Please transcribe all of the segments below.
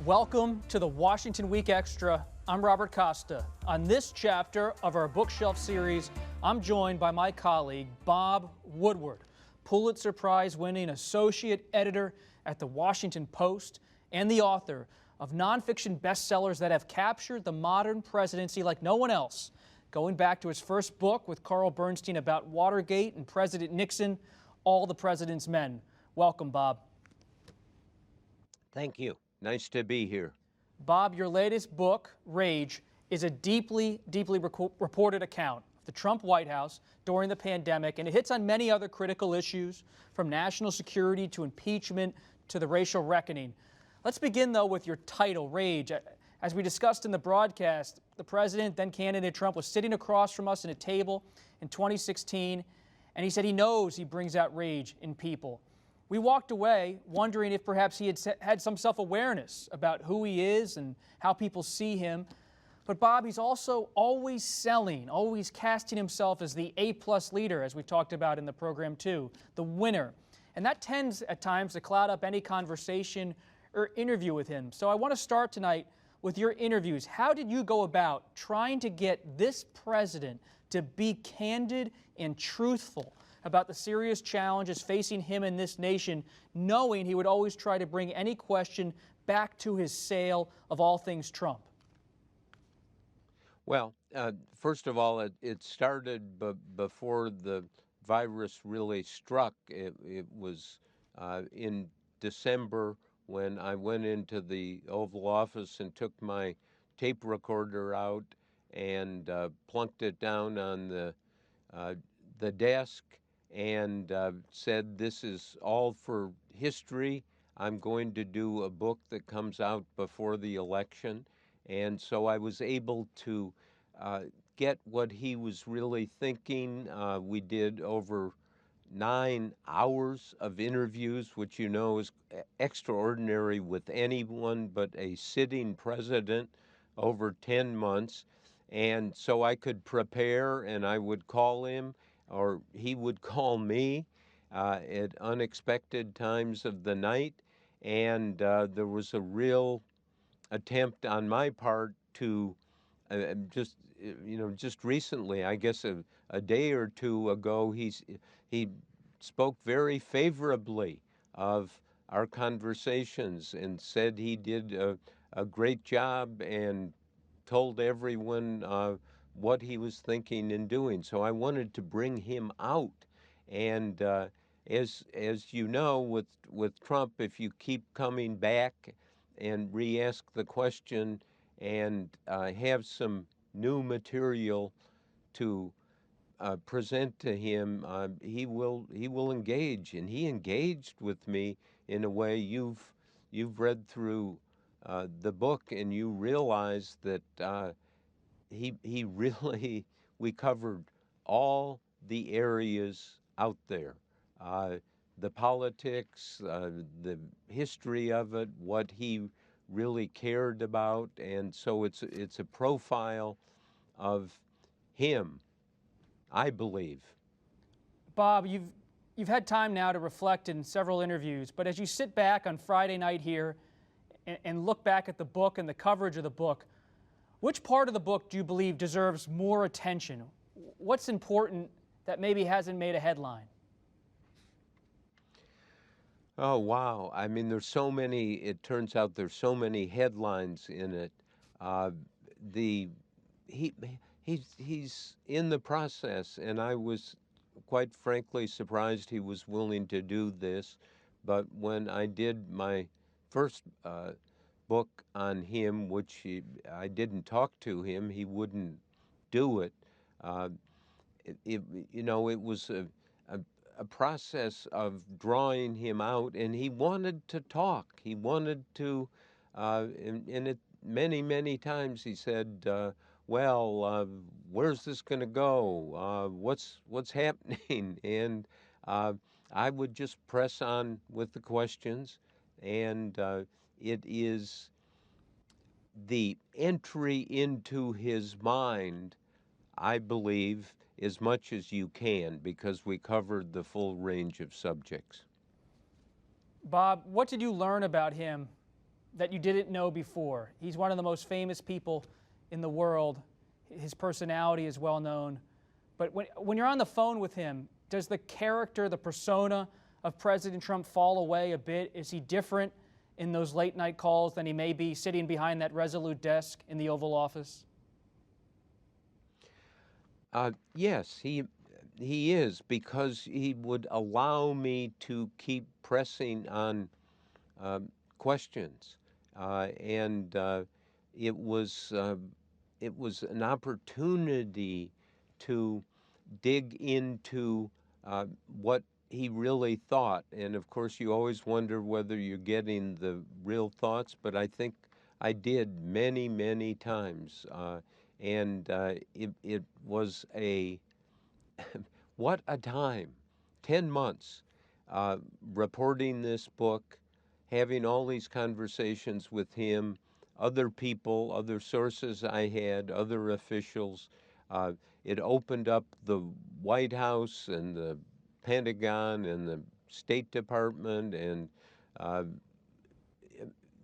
Welcome to the Washington Week Extra. I'm Robert Costa. On this chapter of our bookshelf series, I'm joined by my colleague, Bob Woodward, Pulitzer Prize-winning associate editor at the Washington Post and the author of nonfiction bestsellers that have captured the modern presidency like no one else, going back to his first book with Carl Bernstein about Watergate and President Nixon, All the President's Men. Welcome, Bob. Thank you. Nice to be here. Bob, your latest book, Rage, is a deeply reported account of the Trump White House during the pandemic, and it hits on many other critical issues, from national security to impeachment to the racial reckoning. Let's begin, though, with your title, Rage. As we discussed in the broadcast, the president, then candidate Trump, was sitting across from us at a table in 2016, and he said he knows he brings out rage in people. We walked away wondering if perhaps he had some self-awareness about who he is and how people see him. But Bob, he's also always selling, always casting himself as the A-plus leader, as we've talked about in the program too, the winner. And that tends at times to cloud up any conversation or interview with him. So I want to start tonight with your interviews. How did you go about trying to get this president to be candid and truthful about the serious challenges facing him and this nation, knowing he would always try to bring any question back to his sale of all things Trump? Well, first of all, it started before the virus really struck. It was in December when I went into the Oval Office and took my tape recorder out and plunked it down on the desk and said, "This is all for history. I'm going to do a book that comes out before the election." And so I was able to get what he was really thinking. We did over 9 hours of interviews, which you know is extraordinary with anyone but a sitting president, over 10 months. And so I could prepare, and I would call him, or he would call me at unexpected times of the night. And there was a real attempt on my part to just recently, I guess a day or two ago, he spoke very favorably of our conversations and said he did a great job and told everyone what he was thinking and doing. So I wanted to bring him out. And as you know, with Trump, if you keep coming back and re-ask the question and have some new material to present to him, he will engage. And he engaged with me in a way you've read through the book, and you realize that he really, we covered all the areas out there, the politics, the history of it, what he really cared about. And so it's a profile of him, I believe. Bob, you've had time now to reflect in several interviews, but as you sit back on Friday night here and look back at the book and the coverage of the book, which part of the book do you believe deserves more attention? What's important that maybe hasn't made a headline? Oh, wow. I mean, there's so many, it turns out there's so many headlines in it. He's in the process, and I was quite frankly surprised he was willing to do this. But when I did my first book on him, which I didn't talk to him, he wouldn't do it. It was a process of drawing him out, and he wanted to talk. He wanted to, many times he said, where's this going to go? What's happening? And I would just press on with the questions, and it is the entry into his mind, I believe, as much as you can, because we covered the full range of subjects. Bob, what did you learn about him that you didn't know before? He's one of the most famous people in the world. His personality is well known. But when you're on the phone with him, does the character, the persona of President Trump fall away a bit? Is he different in those late night calls than he may be sitting behind that resolute desk in the Oval Office? Yes, he is, because he would allow me to keep pressing on questions, and it was an opportunity to dig into what he really thought. And of course, you always wonder whether you're getting the real thoughts, but I think I did many, many times. And it was what a time. 10 months reporting this book, having all these conversations with him, other people, other sources I had, other officials. It opened up the White House and the Pentagon and the State Department, and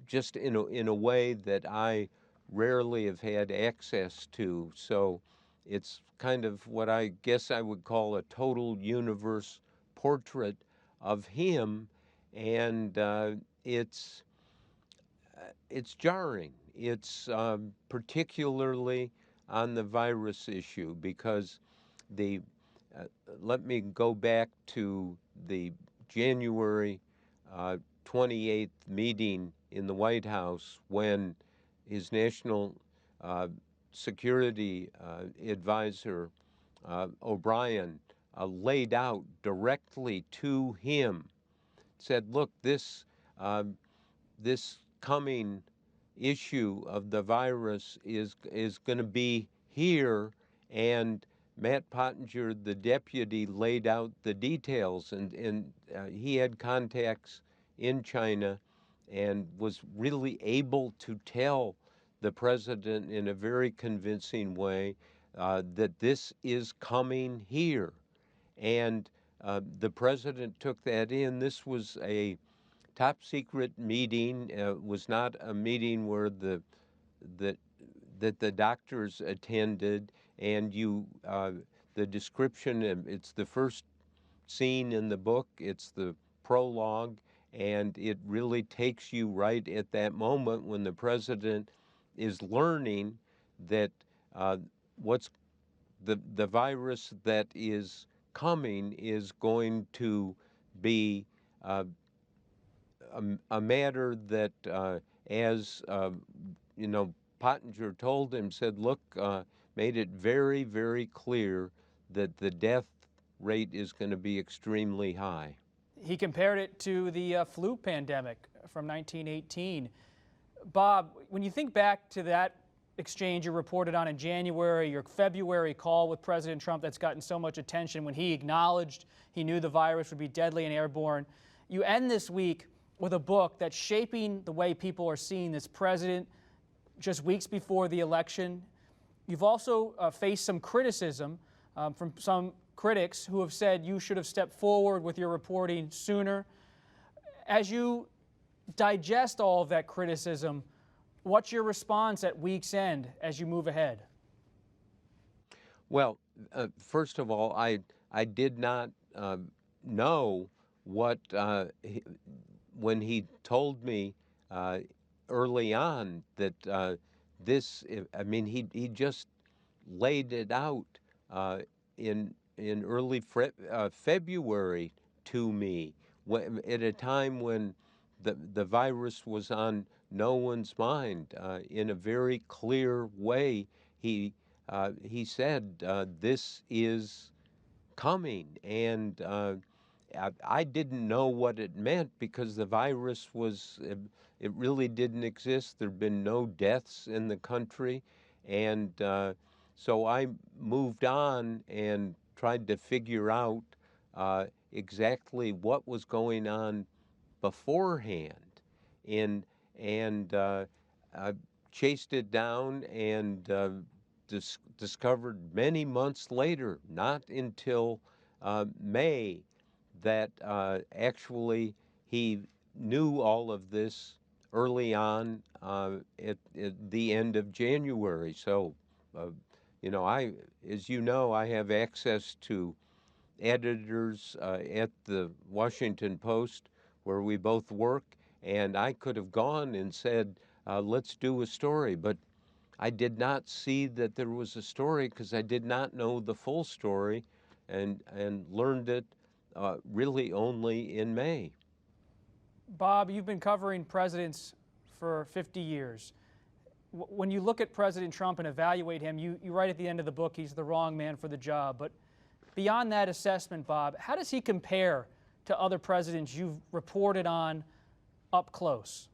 just in a way that I rarely have had access to. So it's kind of what I guess I would call a total universe portrait of him, and it's jarring. It's particularly on the virus issue, because the let me go back to the January 28th meeting in the White House, when his national security advisor O'Brien laid out directly to him, said, "Look, this coming issue of the virus is going to be here," and Matt Pottinger, the deputy, laid out the details, and he had contacts in China and was really able to tell the president in a very convincing way that this is coming here. And the president took that in. This was a top secret meeting. Was not a meeting where the doctors attended, and the description, it's the first scene in the book, it's the prologue, and it really takes you right at that moment when the president is learning that what's the virus that is coming is going to be a matter that, as Pottinger told him, said, "Look," made it very, very clear that the death rate is going to be extremely high. He compared it to the flu pandemic from 1918. Bob, when you think back to that exchange you reported on in January, your February call with President Trump that's gotten so much attention, when he acknowledged he knew the virus would be deadly and airborne, you end this week with a book that's shaping the way people are seeing this president just weeks before the election. You've also faced some criticism from some critics who have said you should have stepped forward with your reporting sooner. As you digest all of that criticism, what's your response at week's end as you move ahead? Well, first of all, I did not know what, when he told me early on that this, I mean, he just laid it out in early February to me, at a time when the virus was on no one's mind. In a very clear way, he said, "This is coming," and I didn't know what it meant, because the virus was, it really didn't exist. There'd been no deaths in the country, and so I moved on and tried to figure out exactly what was going on beforehand, and I chased it down and discovered many months later, not until May, that actually he knew all of this early on at the end of January. So, you know, as you know, I have access to editors at the Washington Post where we both work, and I could have gone and said, let's do a story, but I did not see that there was a story because I did not know the full story and learned it really only in May. Bob, you've been covering presidents for 50 years. When you look at President Trump and evaluate him, you write at the end of the book he's the wrong man for the job. But beyond that assessment, Bob, how does he compare to other presidents you've reported on up close?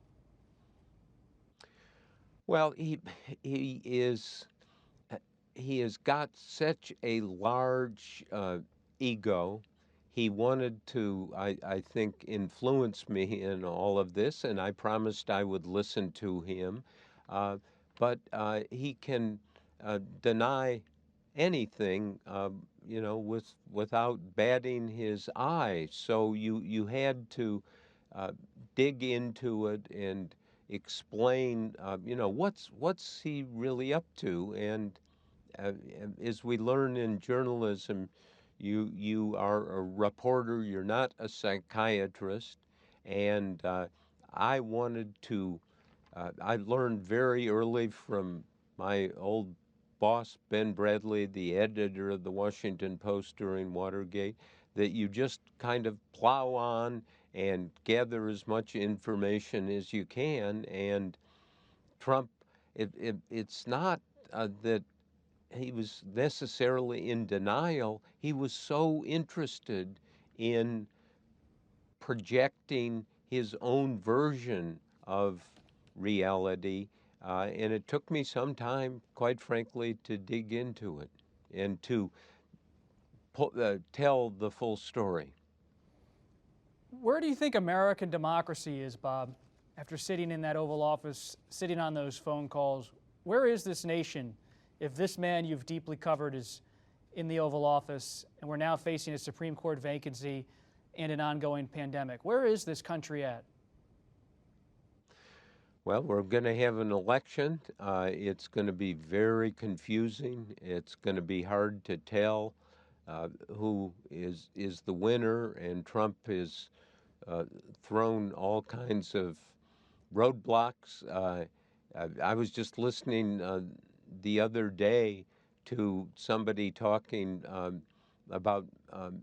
Well, he has got such a large ego. He wanted to, I think, influence me in all of this, and I promised I would listen to him. But he can deny anything, you know, without batting his eye. So you had to dig into it and explain, you know, what's he really up to. And as we learn in journalism, you are a reporter. You're not a psychiatrist, and I wanted to. I learned very early from my old boss, Ben Bradley, the editor of the Washington Post during Watergate, that you just kind of plow on and gather as much information as you can. And Trump, it's not that he was necessarily in denial. He was so interested in projecting his own version of reality. And it took me some time, quite frankly, to dig into it and to tell the full story. Where do you think American democracy is, Bob, after sitting in that Oval Office, sitting on those phone calls? Where is this nation if this man you've deeply covered is in the Oval Office and we're now facing a Supreme Court vacancy and an ongoing pandemic? Where is this country at? Well, we're going to have an election. It's going to be very confusing. It's going to be hard to tell who is the winner, and Trump has thrown all kinds of roadblocks. I was just listening the other day to somebody talking about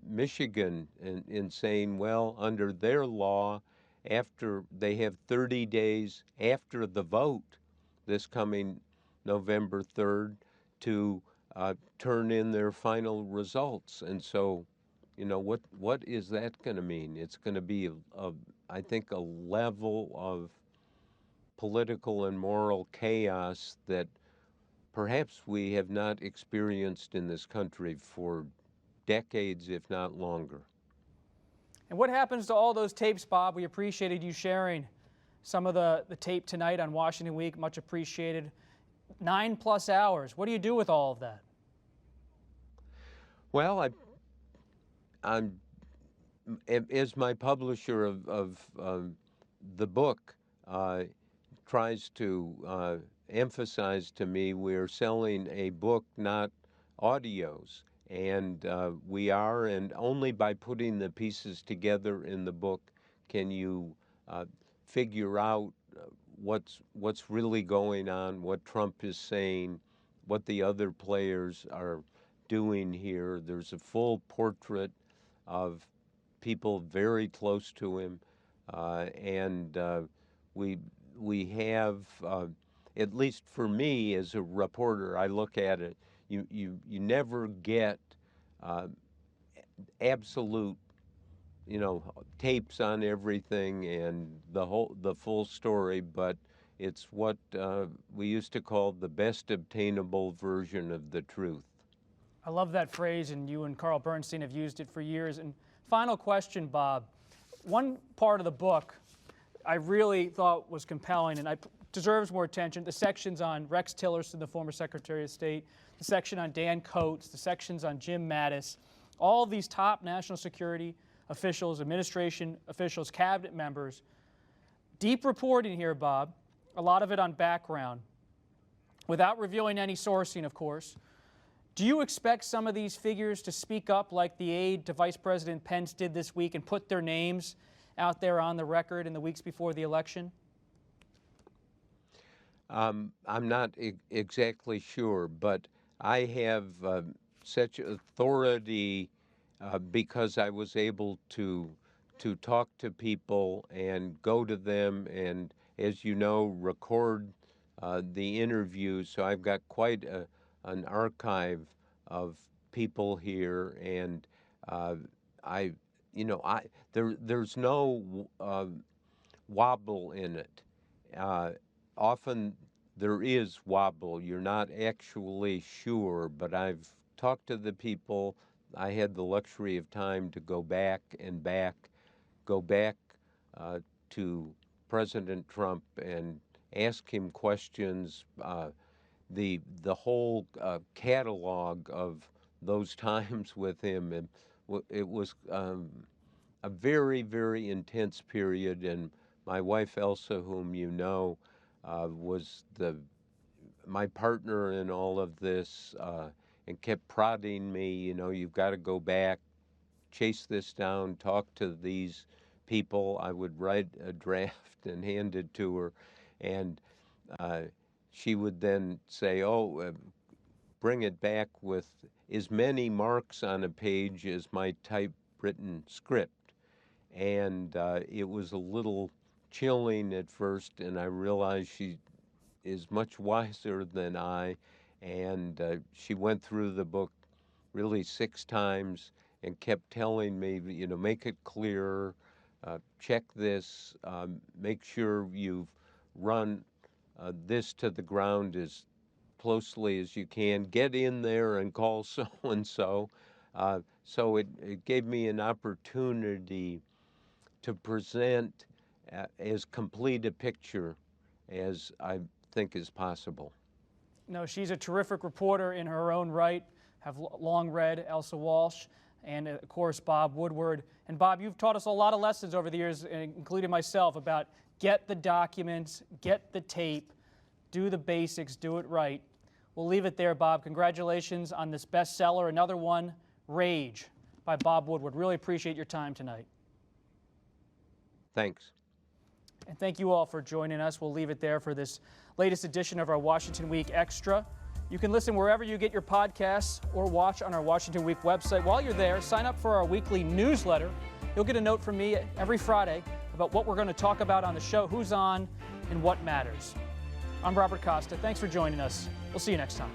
Michigan and saying, well, under their law, after they have 30 days after the vote this coming November 3rd to turn in their final results. And so, you know, what is that going to mean? It's going to be, I think, a level of political and moral chaos that perhaps we have not experienced in this country for decades, if not longer. And what happens to all those tapes, Bob? We appreciated you sharing some of the tape tonight on Washington Week. Much appreciated. 9+ hours. What do you do with all of that? Well, I'm as my publisher of the book tries to emphasize to me, we're selling a book, not audios. And we are, and only by putting the pieces together in the book can you figure out what's really going on, what Trump is saying, what the other players are doing here. There's a full portrait of people very close to him, and we have, at least for me as a reporter, I look at it. You never get absolute, you know, tapes on everything and the full story, but it's what we used to call the best obtainable version of the truth. I love that phrase, and you and Carl Bernstein have used it for years. And final question, Bob. One part of the book I really thought was compelling and deserves more attention. The sections on Rex Tillerson, the former Secretary of State, the section on Dan Coates, the sections on Jim Mattis, all of these top national security officials, administration officials, cabinet members Deep reporting here, Bob, a lot of it on background, without revealing any sourcing, of course. Do you expect some of these figures to speak up like the aide to Vice President Pence did this week and put their names out there on the record in the weeks before the election? I'm not exactly sure, but I have such authority because I was able to talk to people and go to them and, as you know, record the interviews. So I've got quite an archive of people here, and there's no wobble in it. Often there is wobble. You're not actually sure, but I've talked to the people. I had the luxury of time to go back to President Trump and ask him questions. The whole catalog of those times with him, and it was a very, very intense period. And my wife Elsa, whom you know, was my partner in all of this, and kept prodding me. You've got to go back, chase this down, talk to these people. I would write a draft and hand it to her, and she would then say, bring it back with as many marks on a page as my typewritten script. And it was a little chilling at first, and I realized she is much wiser than I, and she went through the book really 6 times and kept telling me, make it clearer, check this, make sure you've run this to the ground as closely as you can, get in there and call so-and-so. So it gave me an opportunity to present as complete a picture as I think is possible. No, she's a terrific reporter in her own right. Have long read Elsa Walsh and, of course, Bob Woodward. And Bob, you've taught us a lot of lessons over the years, including myself, about get the documents, get the tape, do the basics, do it right. We'll leave it there, Bob. Congratulations on this bestseller. Another one, Rage, by Bob Woodward. Really appreciate your time tonight. Thanks. And thank you all for joining us. We'll leave it there for this latest edition of our Washington Week Extra. You can listen wherever you get your podcasts or watch on our Washington Week website. While you're there, sign up for our weekly newsletter. You'll get a note from me every Friday about what we're going to talk about on the show, who's on, and what matters. I'm Robert Costa. Thanks for joining us. We'll see you next time.